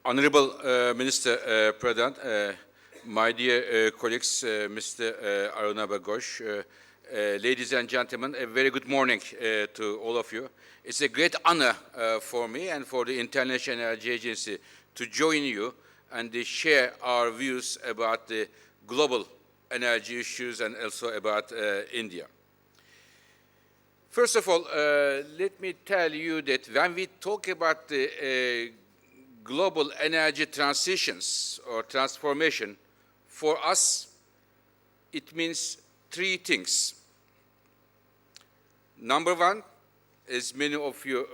Honorable Minister President, my dear colleagues, Mr. Arunabha Ghosh, ladies and gentlemen, a very good morning to all of you. It's a great honor for me and for the International Energy Agency to join you and share our views about the global energy issues and also about India. First of all, let me tell you that when we talk about the global energy transitions or transformation, for us, it means three things. Number one, as many of you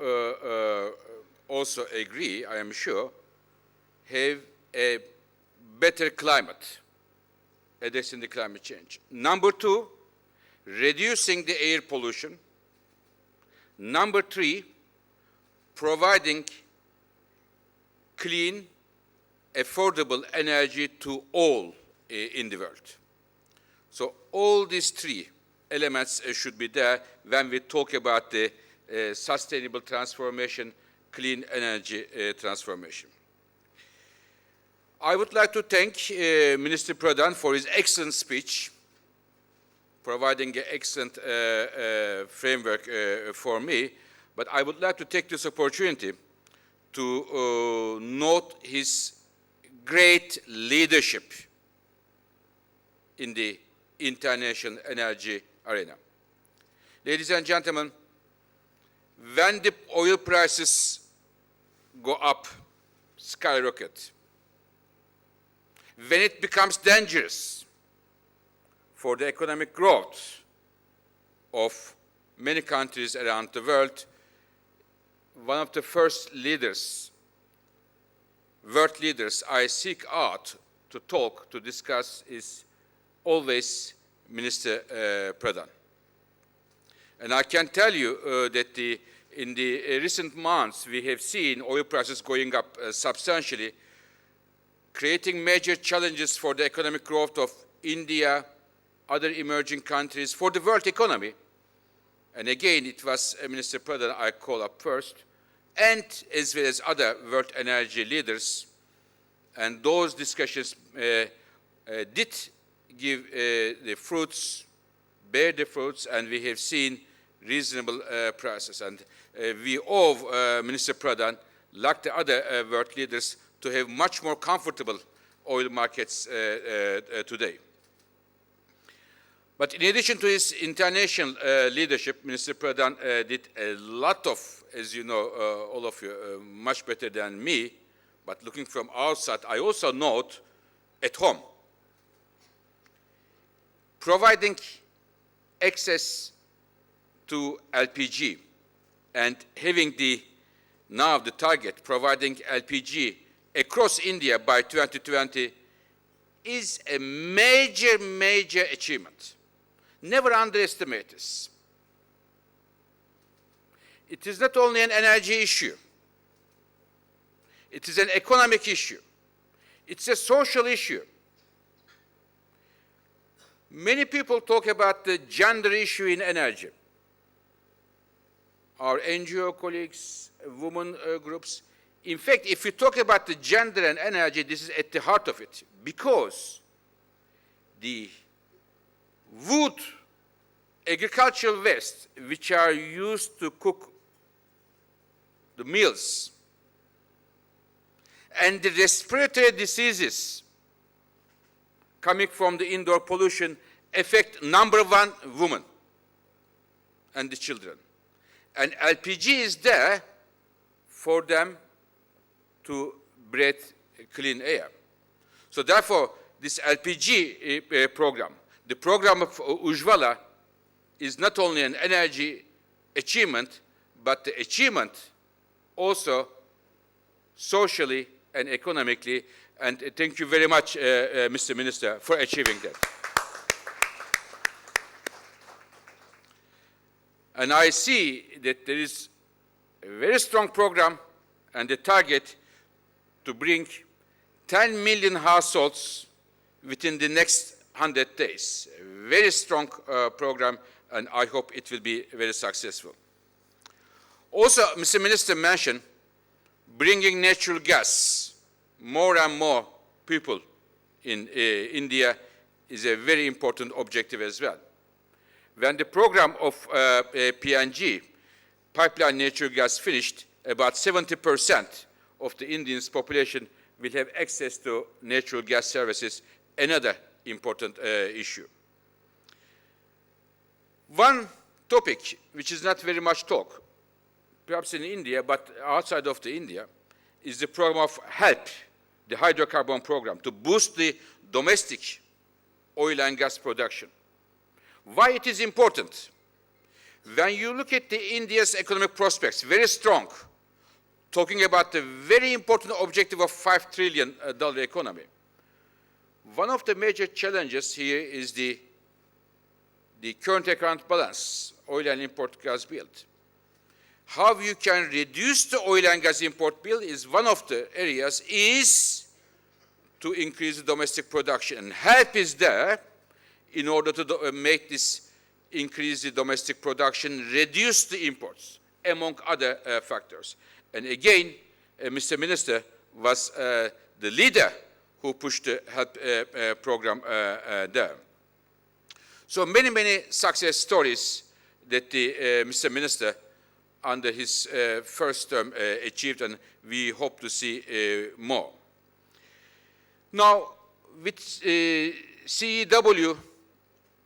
also agree, I am sure, have a better climate, addressing the climate change. Number two, reducing the air pollution. Number three, providing clean, affordable energy to all in the world. So all these three elements should be there when we talk about the sustainable transformation, clean energy transformation. I would like to thank Minister Pradhan for his excellent speech, providing an excellent framework for me, but I would like to take this opportunity to note his great leadership in the international energy arena. Ladies and gentlemen, when the oil prices go up, skyrocket, when it becomes dangerous for the economic growth of many countries around the world, one of the first leaders, world leaders I seek out to talk, to discuss is always Minister Pradhan. And I can tell you that in the recent months we have seen oil prices going up substantially, creating major challenges for the economic growth of India, other emerging countries, for the world economy. And again, it was Minister Pradhan I call up first, and as well as other world energy leaders. And those discussions did give the fruits, bear the fruits, and we have seen reasonable prices. And we owe Minister Pradhan, like the other world leaders, to have much more comfortable oil markets today. But in addition to his international leadership, Minister Pradhan did a lot of, as you know, all of you, much better than me, but looking from outside, I also note at home, providing access to LPG and having now the target, providing LPG across India by 2020 is a major, major achievement. Never underestimate this. It is not only an energy issue. It is an economic issue. It's a social issue. Many people talk about the gender issue in energy. Our NGO colleagues, women groups. In fact, if you talk about the gender and energy, this is at the heart of it, because the wood, agricultural waste, which are used to cook the meals, and the respiratory diseases coming from the indoor pollution affect, number one, women and the children. And LPG is there for them to breathe clean air. So therefore, this LPG program, the program of Ujjwala, is not only an energy achievement, but the achievement also socially and economically. And thank you very much, Mr. Minister, for achieving that. And I see that there is a very strong program and the target to bring 10 million households within the next 100 days. A very strong program, and I hope it will be very successful. Also, Mr. Minister mentioned bringing natural gas more and more people in India is a very important objective as well. When the program of PNG, pipeline natural gas, finished, about 70% of the Indians' population will have access to natural gas services, another important issue. One topic which is not very much talk, perhaps in India, but outside of the India, is the program of HELP, the hydrocarbon program, to boost the domestic oil and gas production. Why it is important? When you look at the India's economic prospects, very strong, talking about the very important objective of $5 trillion economy. One of the major challenges here is the current account balance, oil and import gas bill. How you can reduce the oil and gas import bill is one of the areas is to increase the domestic production. And HELP is there in order to make this increase the domestic production, reduce the imports, among other factors. And again, Mr. Minister was the leader who pushed the HELP program there. So many, many success stories that Mr. Minister, under his first term, achieved, and we hope to see more. Now, with CEW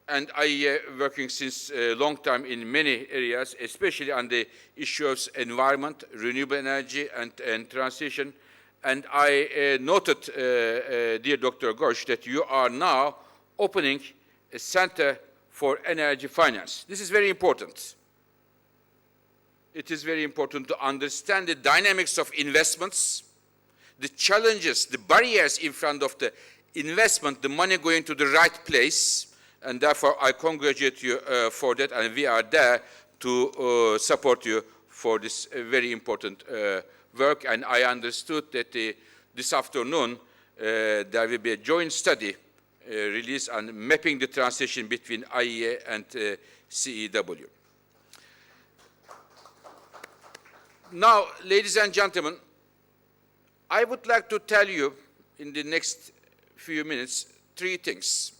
and IEA working since a long time in many areas, especially on the issue of environment, renewable energy, and transition. And I noted, dear Dr. Ghosh, that you are now opening a center for energy finance. This is very important. It is very important to understand the dynamics of investments, the challenges, the barriers in front of the investment, the money going to the right place. And therefore, I congratulate you for that, and we are there to support you for this very important work. And I understood that this afternoon there will be a joint study released on mapping the transition between IEA and CEW. Now, ladies and gentlemen, I would like to tell you in the next few minutes 3 things.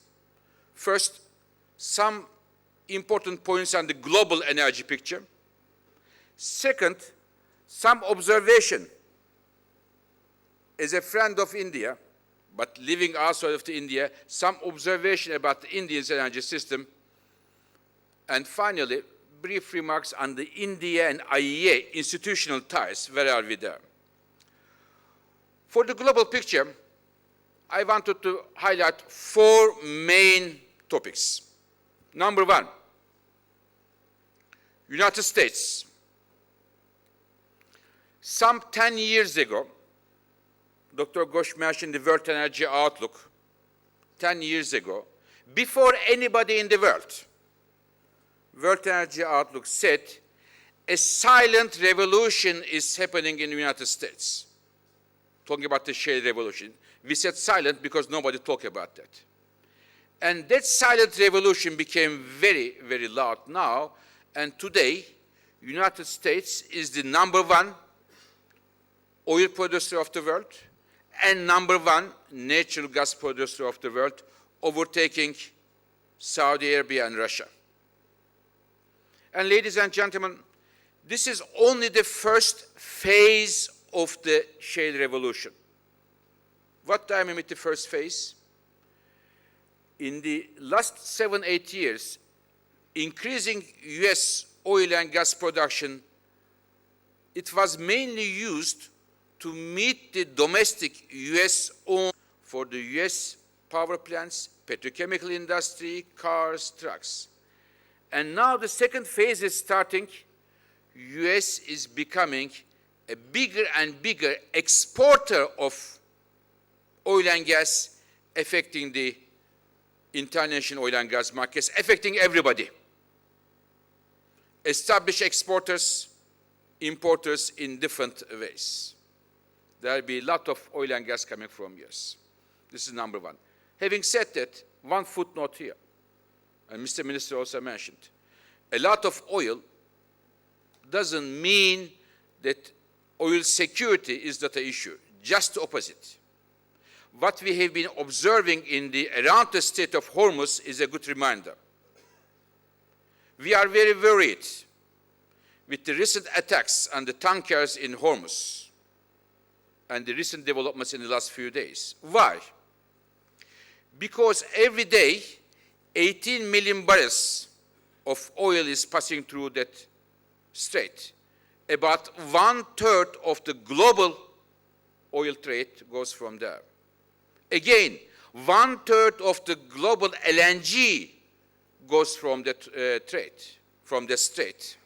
First, some important points on the global energy picture. Second, some observation as a friend of India, but living outside of India, some observation about the India's energy system. And finally, brief remarks on the India and IEA institutional ties. Where are we there? For the global picture, I wanted to highlight 4 main topics. Number 1, United States. Some 10 years ago, Dr. Ghosh mentioned the World Energy Outlook. 10 years ago, before anybody in the world, World Energy Outlook said a silent revolution is happening in the United States. Talking about the shale revolution. We said silent because nobody talked about that. And that silent revolution became very, very loud now. And today, United States is the #1 oil producer of the world and #1 natural gas producer of the world, overtaking Saudi Arabia and Russia. And ladies and gentlemen, this is only the first phase of the shale revolution. What do I mean with the first phase? In the last 7-8 years, increasing US oil and gas production, it was mainly used to meet the domestic US own for the US power plants, petrochemical industry, cars, trucks. And now the second phase is starting. US is becoming a bigger and bigger exporter of oil and gas, affecting the international oil and gas markets, affecting everybody. Established exporters, importers in different ways. There will be a lot of oil and gas coming from US. This is #1. Having said that, one footnote here, and Mr. Minister also mentioned, a lot of oil doesn't mean that oil security is not an issue, just the opposite. what we have been observing around the Strait of Hormuz is a good reminder. We are very worried with the recent attacks on the tankers in Hormuz and the recent developments in the last few days. Why? Because every day, 18 million barrels of oil is passing through that strait. About 1/3 of the global oil trade goes from there. Again, 1/3 of the global LNG goes from that trade, from the strait.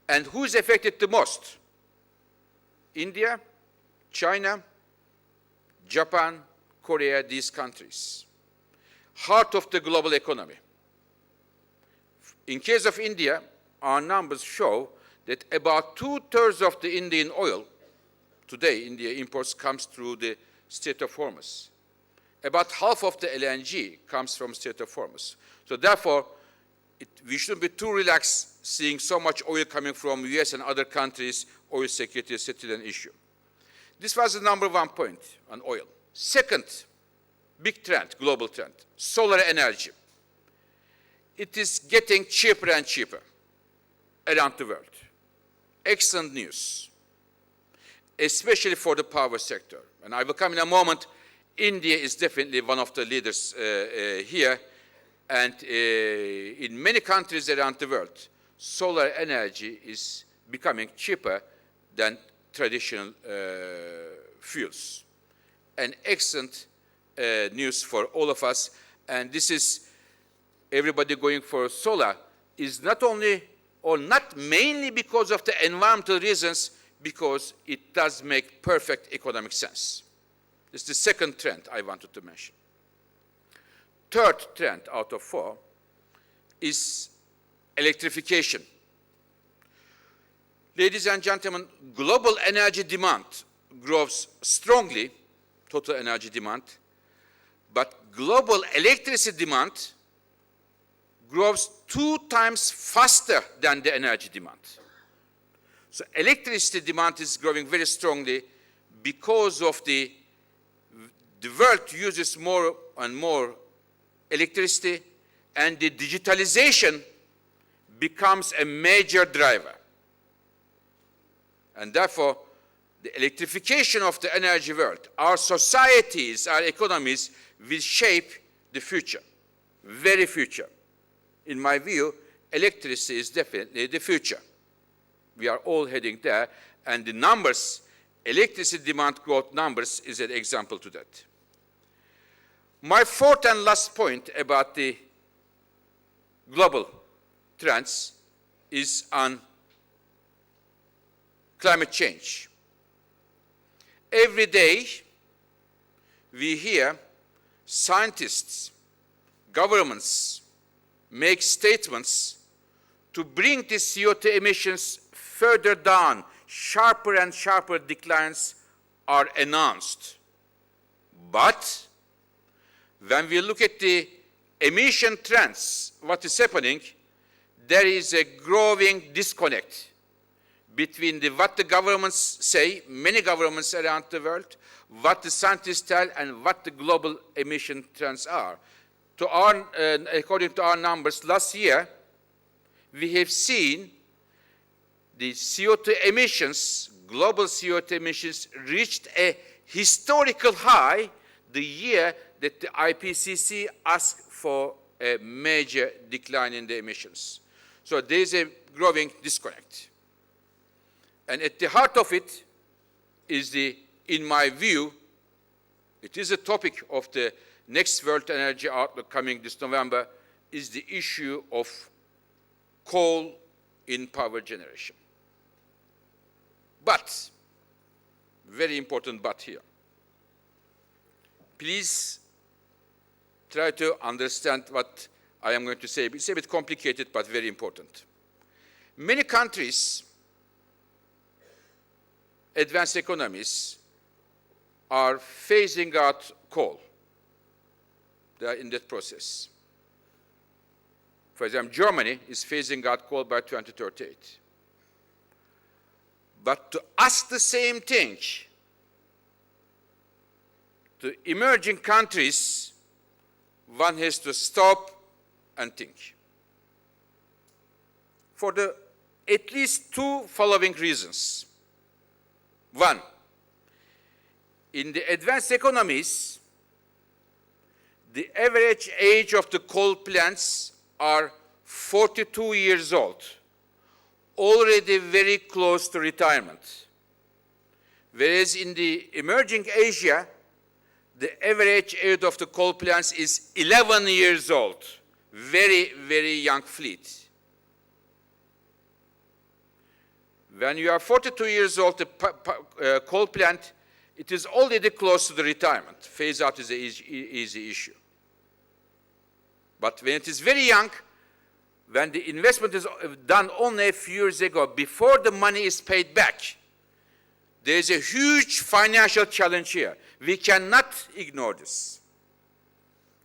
And who is affected the most? India, China, Japan, Korea, these countries. Heart of the global economy. In case of India, our numbers show that about 2/3 of the Indian oil, today India imports, comes through the Strait of Hormuz. About half of the LNG comes from Strait of Hormuz. So therefore, we shouldn't be too relaxed seeing so much oil coming from US and other countries. Oil security is still an issue. This was the number one point on oil. Second big trend, global trend, solar energy. It is getting cheaper and cheaper around the world. Excellent news, especially for the power sector. And I will come in a moment. India is definitely one of the leaders here. And in many countries around the world, solar energy is becoming cheaper than traditional fuels. An excellent news for all of us. And this is everybody going for solar is not only or not mainly because of the environmental reasons, because it does make perfect economic sense. This is the second trend I wanted to mention. Third trend out of four is electrification. Ladies and gentlemen, global energy demand grows strongly, total energy demand, but global electricity demand grows 2 times faster than the energy demand. So electricity demand is growing very strongly because of the world uses more and more electricity, and the digitalization becomes a major driver. And therefore, the electrification of the energy world, our societies, our economies will shape the future, very future. In my view, electricity is definitely the future. We are all heading there, and the numbers, electricity demand growth numbers, is an example to that. My fourth and last point about the global trends is on climate change. Every day we hear scientists, governments make statements to bring the CO2 emissions further down. Sharper and sharper declines are announced. But when we look at the emission trends, what is happening, there is a growing disconnect between what the governments say, many governments around the world, what the scientists tell, and what the global emission trends are. According to our numbers, last year, we have seen the CO2 emissions, global CO2 emissions, reached a historical high the year that the IPCC asked for a major decline in the emissions. So there is a growing disconnect. And at the heart of it is in my view, it is a topic of the next World Energy Outlook coming this November, is the issue of coal in power generation. But, very important but here. Please try to understand what I am going to say. It's a bit complicated, but very important. Many countries, advanced economies, are phasing out coal. They are in that process. For example, Germany is phasing out coal by 2038. But to ask the same thing to emerging countries, one has to stop and think. For at least two following reasons. One, in the advanced economies, the average age of the coal plants are 42 years old, already very close to retirement. Whereas in the emerging Asia, the average age of the coal plants is 11 years old, very, very young fleet. When you are 42 years old, the coal plant, it is already close to the retirement. Phase out is an easy issue. But when it is very young, when the investment is done only a few years ago, before the money is paid back, there is a huge financial challenge here. We cannot ignore this.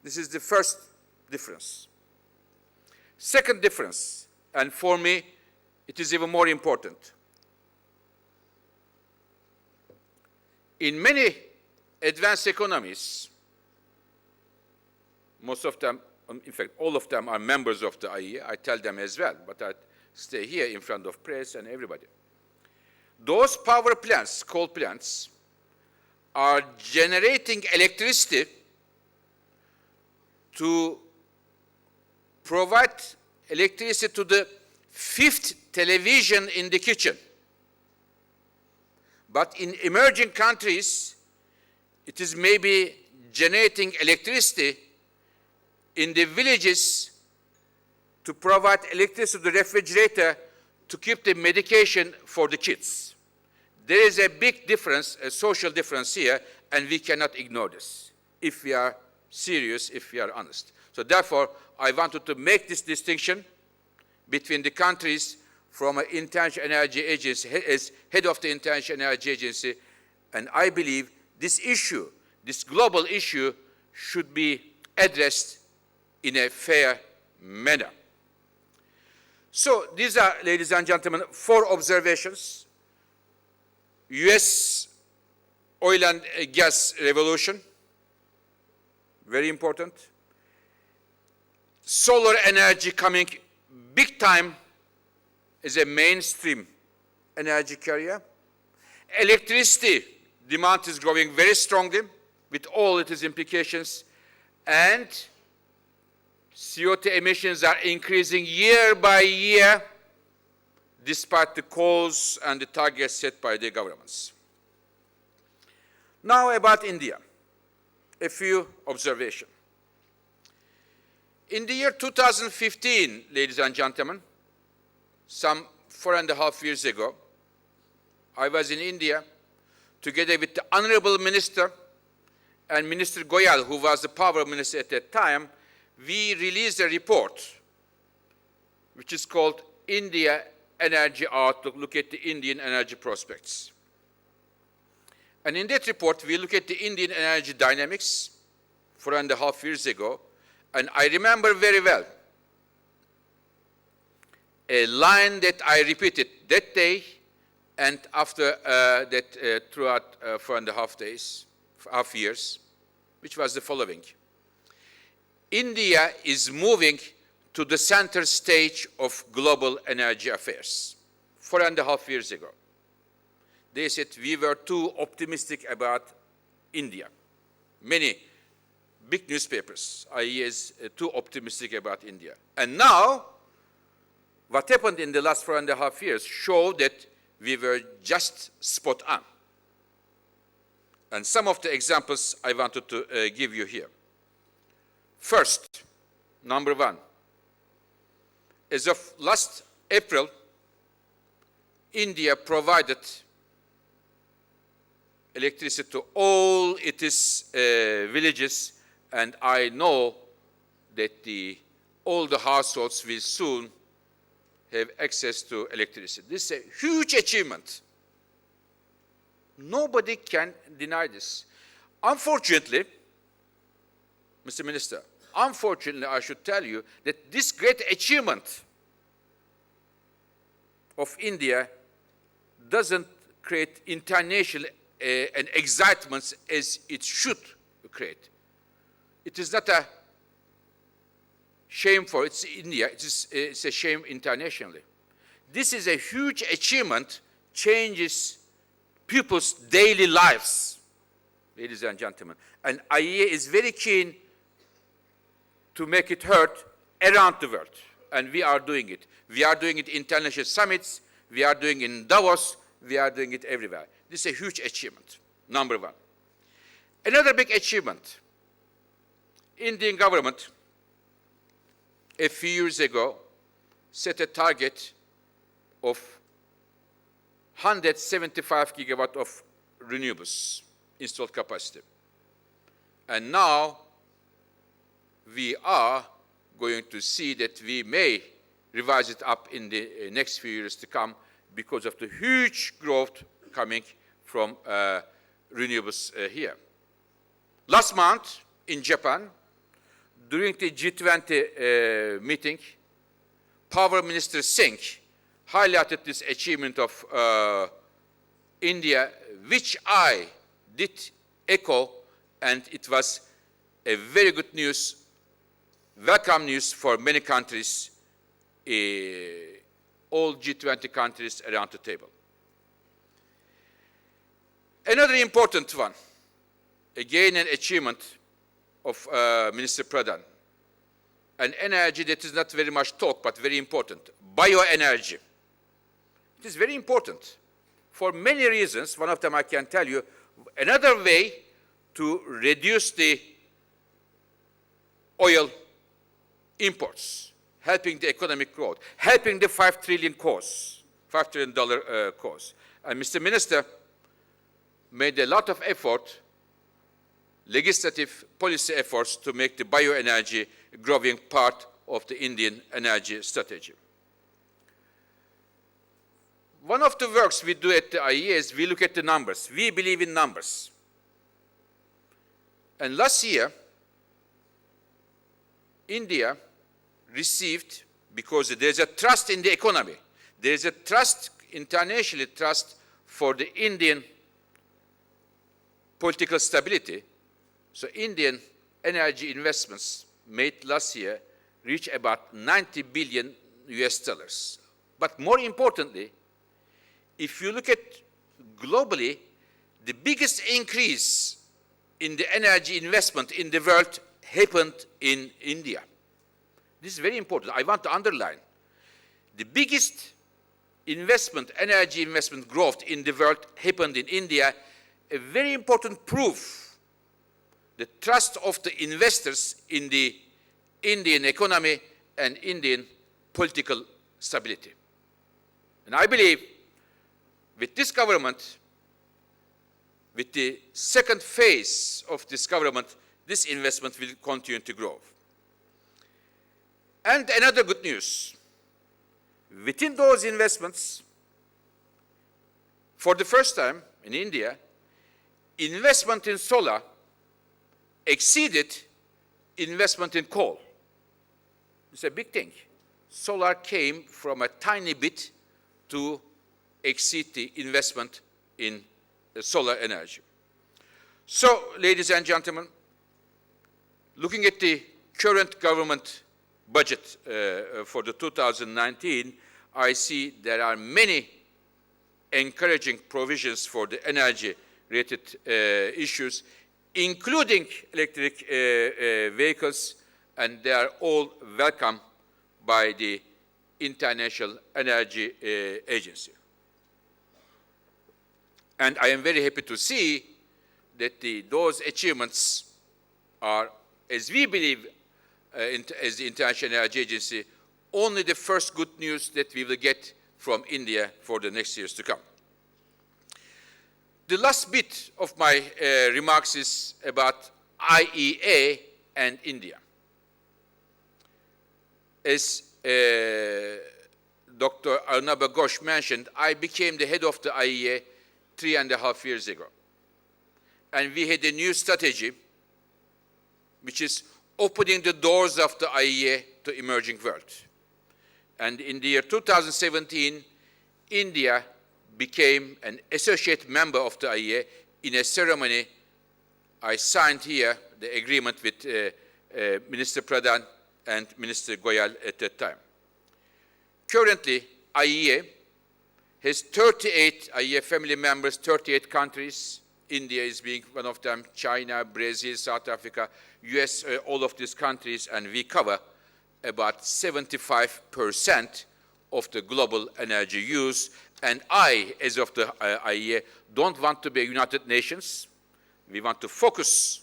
This is the first difference. Second difference, and for me, it is even more important. In many advanced economies, most of them, in fact, all of them are members of the IEA. I tell them as well, but I stay here in front of press and everybody. Those power plants, coal plants, are generating electricity to provide electricity to the fifth television in the kitchen. But in emerging countries, it is maybe generating electricity in the villages to provide electricity to the refrigerator to keep the medication for the kids. There is a big difference, a social difference here, and we cannot ignore this if we are serious, if we are honest. So therefore, I wanted to make this distinction between the countries from an International Energy Agency, as head of the International Energy Agency, and I believe this issue, this global issue, should be addressed in a fair manner. So these are, ladies and gentlemen, 4 observations. US oil and gas revolution, very important. Solar energy coming big time as a mainstream energy carrier. Electricity demand is growing very strongly with all its implications, and CO2 emissions are increasing year by year despite the calls and the targets set by the governments. Now about India, a few observations. In the year 2015, ladies and gentlemen, some 4.5 years ago, I was in India together with the Honorable Minister and Minister Goyal, who was the power minister at that time. We released a report which is called India Energy Outlook, look at the Indian energy prospects. And in that report, we look at the Indian energy dynamics 4.5 years ago, and I remember very well a line that I repeated that day and after throughout 4.5 years, which was the following. India is moving to the center stage of global energy affairs. 4.5 years ago, they said we were too optimistic about India. Many big newspapers, IEA is too optimistic about India. And now, what happened in the last 4.5 years showed that we were just spot on. And some of the examples I wanted to give you here. First, number 1, as of last April, India provided electricity to all its villages, and I know that all the households will soon have access to electricity. This is a huge achievement. Nobody can deny this. Unfortunately, Mr. Minister, unfortunately, I should tell you that this great achievement of India doesn't create international and excitement as it should create. It is not a shame for it's India, it's a shame internationally. This is a huge achievement, changes people's daily lives, ladies and gentlemen. And IEA is very keen to make it heard around the world. And we are doing it. We are doing it in international summits, we are doing it in Davos, we are doing it everywhere. This is a huge achievement, number one. Another big achievement, Indian government, a few years ago, set a target of 175 gigawatt of renewables installed capacity. And now we are going to see that we may revise it up in the next few years to come because of the huge growth coming from renewables here. Last month in Japan, during the G20 meeting, Power Minister Singh highlighted this achievement of India, which I did echo, and it was a very good news, welcome news for many countries, all G20 countries around the table. Another important one, again an achievement of Minister Pradhan, an energy that is not very much talked, but very important, bioenergy. It is very important for many reasons. One of them I can tell you. Another way to reduce the oil imports, helping the economic growth, helping the $5 trillion cause, $5 trillion cause. And Mr. Minister made a lot of effort, legislative policy efforts, to make the bioenergy a growing part of the Indian energy strategy. One of the works we do at the IEA is we look at the numbers. We believe in numbers. And last year, India received, because there's a trust in the economy, there's a trust, internationally trust for the Indian political stability. So Indian energy investments made last year reached about 90 billion US dollars. But more importantly, if you look at globally, the biggest increase in the energy investment in the world happened in India. This is very important. I want to underline. The biggest investment, energy investment growth in the world happened in India, a very important proof, the trust of the investors in the Indian economy and Indian political stability. And I believe with this government, with the second phase of this government, this investment will continue to grow. And another good news, within those investments, for the first time in India, investment in solar exceeded investment in coal. It's a big thing. Solar came from a tiny bit to exceed the investment in solar energy. So, ladies and gentlemen, looking at the current government budget for the 2019, I see there are many encouraging provisions for the energy-related issues, including electric vehicles, and they are all welcome by the International Energy Agency. And I am very happy to see that those achievements are, as we believe as the International Energy Agency, only the first good news that we will get from India for the next years to come. The last bit of my remarks is about IEA and India. As Dr. Arnaba Ghosh mentioned, I became the head of the IEA 3.5 years ago. And we had a new strategy, which is opening the doors of the IEA to emerging world. And in the year 2017, India became an associate member of the IEA in a ceremony I signed here the agreement with Minister Pradhan and Minister Goyal at that time. Currently, IEA has 38 IEA family members, 38 countries. India is being one of them, China, Brazil, South Africa, US, all of these countries, and we cover about 75% of the global energy use. And I, as of the IEA, don't want to be a United Nations. We want to focus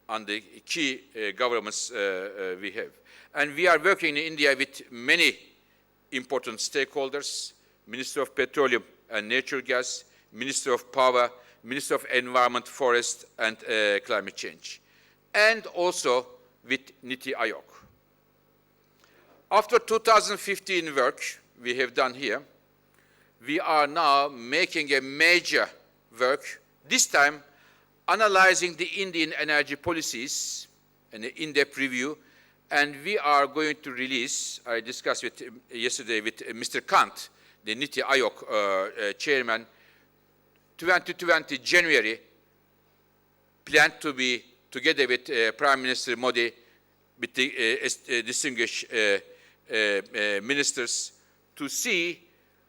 on the key governments we have. And we are working in India with many important stakeholders: Minister of Petroleum and Natural Gas, Minister of Power, Minister of Environment, Forest, and Climate Change, and also with Niti Aayog. After 2015 work we have done here, we are now making a major work, this time analyzing the Indian energy policies, an in-depth review, and we are going to release, I discussed with yesterday with Mr. Kant, the Niti Aayog chairman, 2020 January, planned to be together with Prime Minister Modi, with the distinguished ministers, to see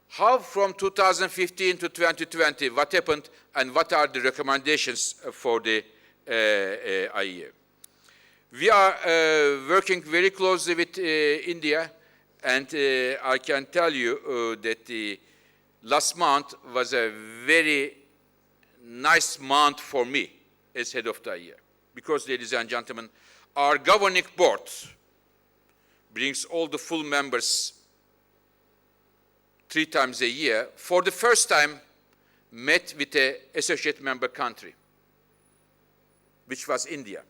how from 2015 to 2020, what happened and what are the recommendations for the IEA. We are working very closely with India, and I can tell you that the last month was a very nice month for me as head of the IEA, because, ladies and gentlemen, our governing board brings all the full members 3 times a year. For the first time, met with an associate member country, which was India.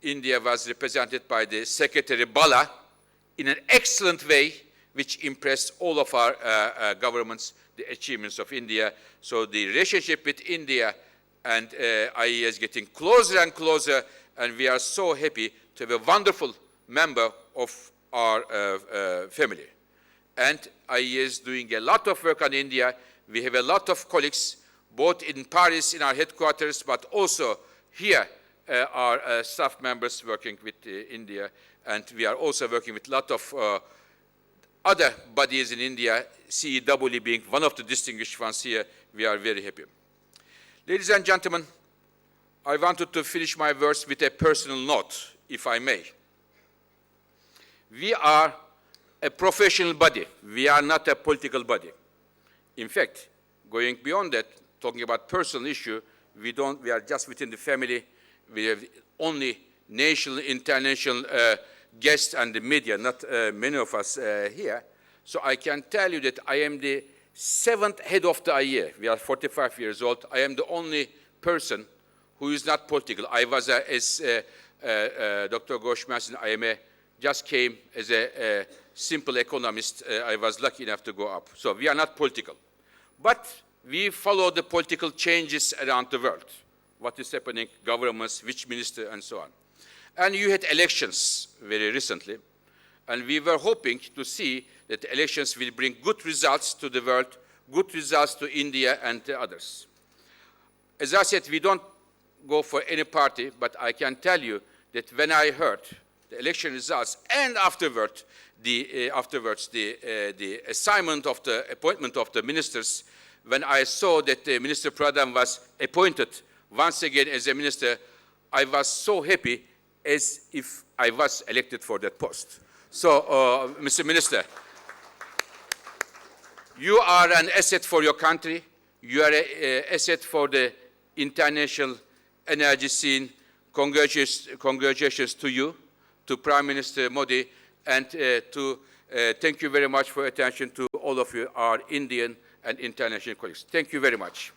India was represented by the Secretary Bala in an excellent way, which impressed all of our governments, the achievements of India. So the relationship with India and IEA is getting closer and closer, and we are so happy to have a wonderful member of our family. And IEA is doing a lot of work on India. We have a lot of colleagues, both in Paris, in our headquarters, but also here, our staff members working with India. And we are also working with a lot of other bodies in India, CEW being one of the distinguished ones here. We are very happy. Ladies and gentlemen, I wanted to finish my words with a personal note, if I may. We are a professional body. We are not a political body. In fact, going beyond that, talking about personal issue, we are just within the family. We have only national, international guests and the media, not many of us here. So I can tell you that I am the 7th head of the IEA. We are 45 years old. I am the only person who is not political. I was, as Dr. Ghosh mentioned, just came as a simple economist. I was lucky enough to go up. So we are not political. But we follow the political changes around the world. What is happening, governments, which minister, and so on. And you had elections very recently, and we were hoping to see that the elections will bring good results to the world, good results to India and to others. As I said, we don't go for any party, but I can tell you that when I heard the election results and afterwards the assignment of the appointment of the ministers, when I saw that Minister Pradhan was appointed once again as a minister, I was so happy as if I was elected for that post. So, Mr. Minister, you are an asset for your country. You are an asset for the international energy scene. Congratulations to you, to Prime Minister Modi, and thank you very much for your attention to all of you, our Indian and international colleagues. Thank you very much.